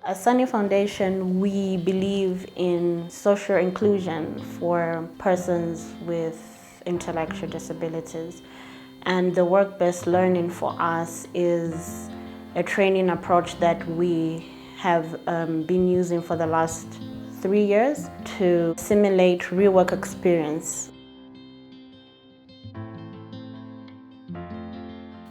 At Sani Foundation, we believe in social inclusion for persons with intellectual disabilities. And the work-based learning for us is a training approach that we have been using for the last 3 years to simulate real work experience.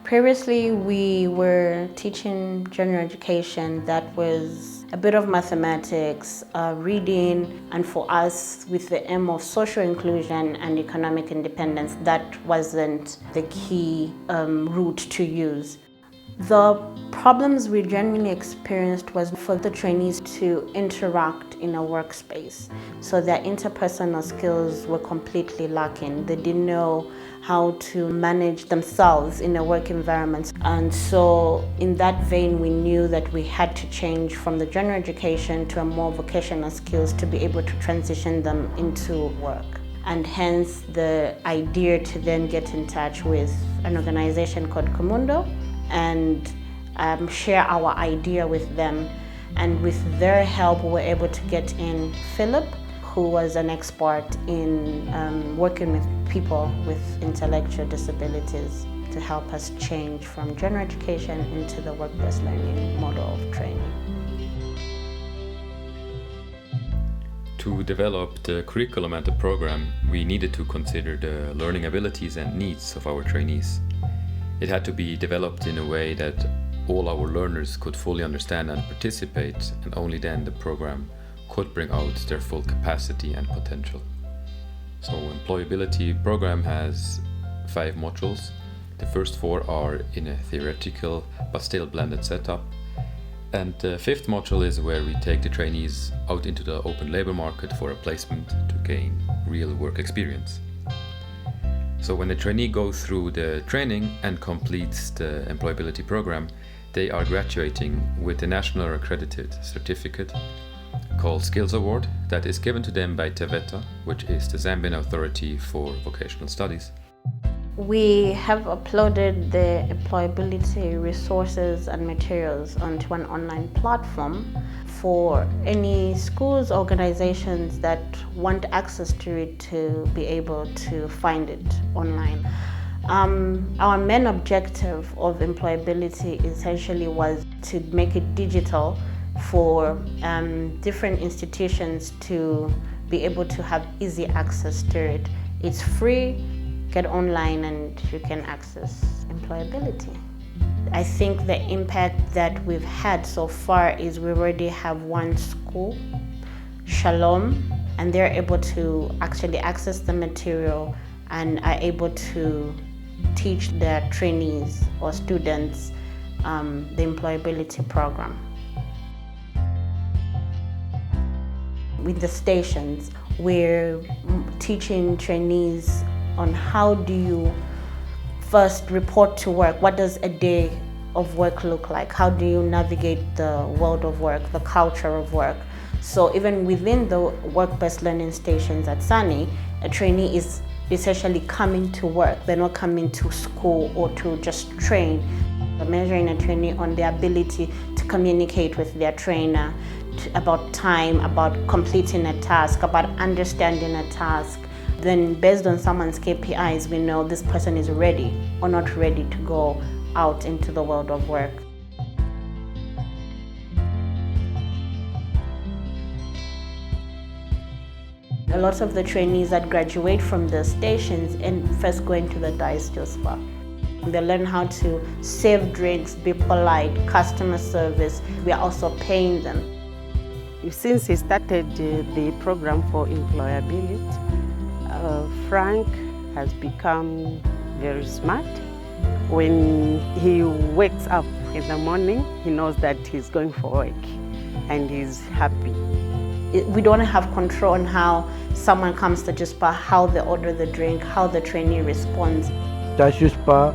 Previously, we were teaching general education that was a bit of mathematics, reading, and for us, with the aim of social inclusion and economic independence, that wasn't the key route to use. The problems we genuinely experienced was for the trainees to interact in a workspace. So their interpersonal skills were completely lacking. They didn't know how to manage themselves in a work environment. And so in that vein, we knew that we had to change from the general education to a more vocational skills to be able to transition them into work. And hence the idea to then get in touch with an organization called Comundo and share our idea with them. And with their help, we were able to get in Philip, who was an expert in working with people with intellectual disabilities to help us change from general education into the work-based learning model of training. To develop the curriculum and the program, we needed to consider the learning abilities and needs of our trainees. It had to be developed in a way that all our learners could fully understand and participate, and only then the program could bring out their full capacity and potential. So employability program has 5 modules. The first 4 are in a theoretical but still blended setup. And the 5th module is where we take the trainees out into the open labor market for a placement to gain real work experience. So when a trainee goes through the training and completes the employability program, they are graduating with a national accredited certificate called Skills Award that is given to them by TEVETA, which is the Zambian Authority for Vocational Studies. We have uploaded the employability resources and materials onto an online platform for any schools, organizations that want access to it to be able to find it online. Our main objective of employability essentially was to make it digital for different institutions to be able to have easy access to it. It's free, get online, and you can access employability. I think the impact that we've had so far is we already have one school, Shalom, and they're able to actually access the material and are able to teach their trainees or students the employability program. With the stations, we're teaching trainees on how do you first report to work. What does a day of work look like? How do you navigate the world of work, the culture of work? So even within the work-based learning stations at Sani, a trainee is essentially coming to work. They're not coming to school or to just train. We're measuring a trainee on their ability to communicate with their trainer, about time, about completing a task, about understanding a task. Then based on someone's KPIs, we know this person is ready or not ready to go out into the world of work. A lot of the trainees that graduate from the stations and first go into the digital spa. They learn how to save drinks, be polite, customer service. We are also paying them. Since he started the program for employability, Frank has become very smart. When he wakes up in the morning, he knows that he's going for work and he's happy. We don't have control on how someone comes to Spa, how they order the drink, how the trainee responds. Spa,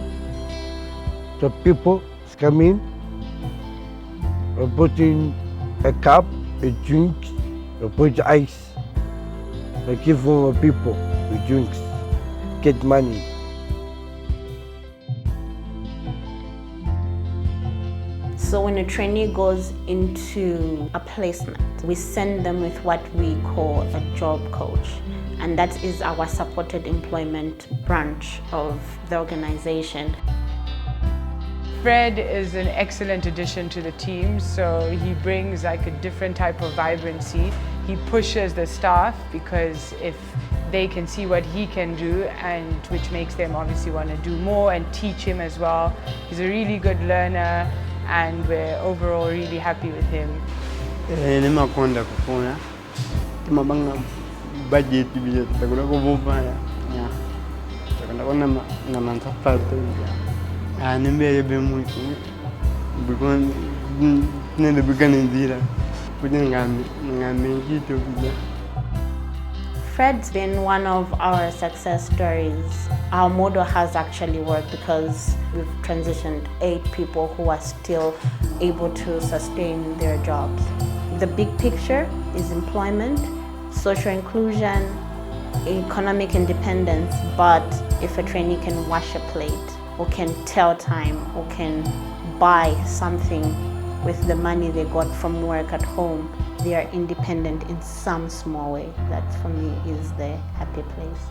the people come in, put in a cup, a drink, put ice, give for people the drinks, get money. So So when a trainee goes into a placement, we send them with what we call a job coach. And that is our supported employment branch of the organization. Fred is an excellent addition to the team, so he brings like a different type of vibrancy. He pushes the staff because if they can see what he can do, and which makes them obviously want to do more and teach him as well. He's a really good learner and we're overall really happy with him. Nimakonda kufuna timabanga budget biye takula kubufanya ya takanda kona na mansafato ya nimbe bemu bikon nende bikane ndira ngame kitu biya. Fred's been one of our success stories. Our model has actually worked because we've transitioned 8 people who are still able to sustain their jobs. The big picture is employment, social inclusion, economic independence, but if a trainee can wash a plate, or can tell time, or can buy something with the money they got from work at home, they are independent in some small way. That for me is the happy place.